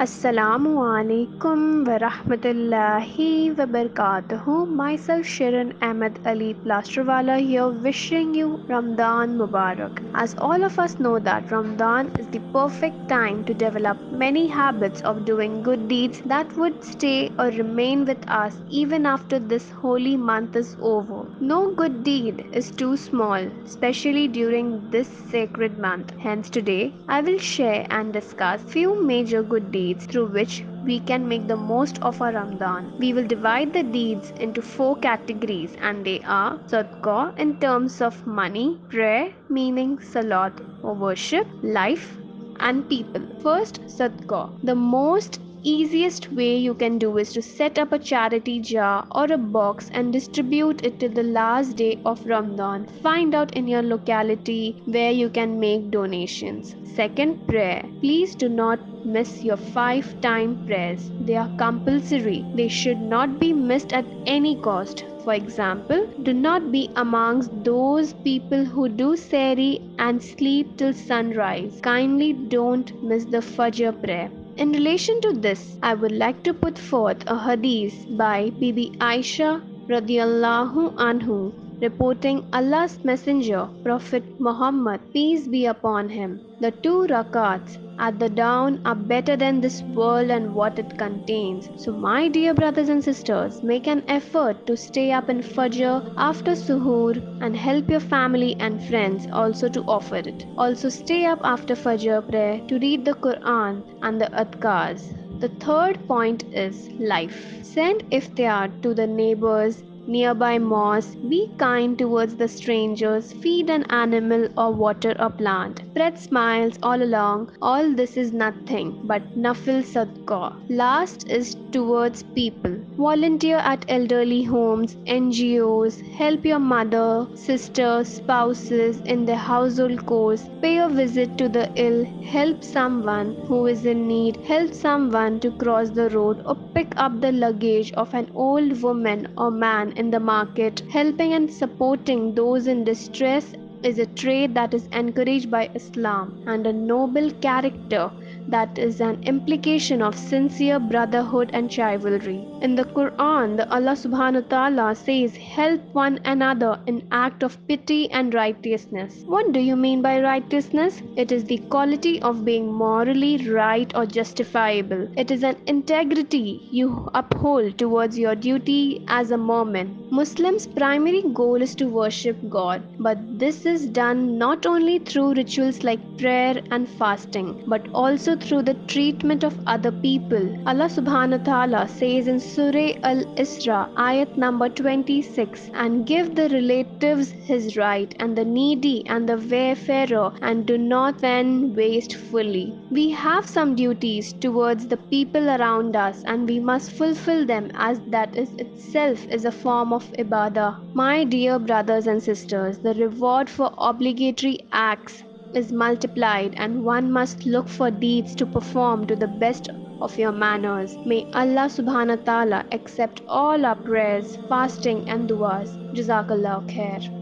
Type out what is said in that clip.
Assalamu'alaikum, warahmatullahi, wabarakatuh. Myself Shirin Ahmed Ali Plasterwala here, wishing you Ramadan mubarak. As all of us know that Ramadan is the perfect time to develop many habits of doing good deeds that would stay or remain with us even after this holy month is over. No good deed is too small, especially during this sacred month. Hence today I will share and discuss few major good deeds through which we can make the most of our Ramadan. We will divide the deeds into 4 categories, and they are sadqa in terms of money, prayer meaning salat or worship, life and people. First, sadqa. The most easiest way you can do is to set up a charity jar or a box and distribute it till the last day of Ramadan. Find out in your locality where you can make donations. Second, prayer. Please do not miss your 5-time prayers. They are compulsory. They should not be missed at any cost. For example, do not be amongst those people who do sehri and sleep till sunrise. Kindly don't miss the Fajr prayer. In relation to this, I would like to put forth a hadith by Bibi Aisha radiallahu anhu, reporting Allah's Messenger, Prophet Muhammad, peace be upon him. The 2 rakats at the dawn are better than this world and what it contains. So my dear brothers and sisters, make an effort to stay up in Fajr after Suhoor and help your family and friends also to offer it. Also stay up after Fajr prayer to read the Quran and the Adhkars. The third point is life. Send iftar to the neighbors, nearby mosques, be kind towards the strangers, feed an animal or water a plant, spread smiles all along. All this is nothing but nafil sadqa. Last is towards people. Volunteer at elderly homes, NGOs, help your mother, sister, spouses in their household chores, pay a visit to the ill, help someone who is in need, help someone to cross the road or pick up the luggage of an old woman or man in the market. Helping and supporting those in distress is a trait that is encouraged by Islam and a noble character that is an implication of sincere brotherhood and chivalry. In the Quran, the Allah subhanahu wa ta'ala says, help one another in act of pity and righteousness. What do you mean by righteousness? It is the quality of being morally right or justifiable. It is an integrity you uphold towards your duty as a Mormon. Muslims' primary goal is to worship God, but this is done not only through rituals like prayer and fasting, but also through the treatment of other people. Allah subhanahu wa ta'ala says in Surah Al-Isra, ayat number 26, and give the relatives his right, and the needy and the wayfarer, and do not spend wastefully. We have some duties towards the people around us, and we must fulfill them, as that is itself is a form of ibadah. My dear brothers and sisters, the reward for obligatory acts is multiplied, and one must look for deeds to perform to the best of your manners. May Allah subhanahu wa ta'ala accept all our prayers, fasting and du'as. Jazakallah khair.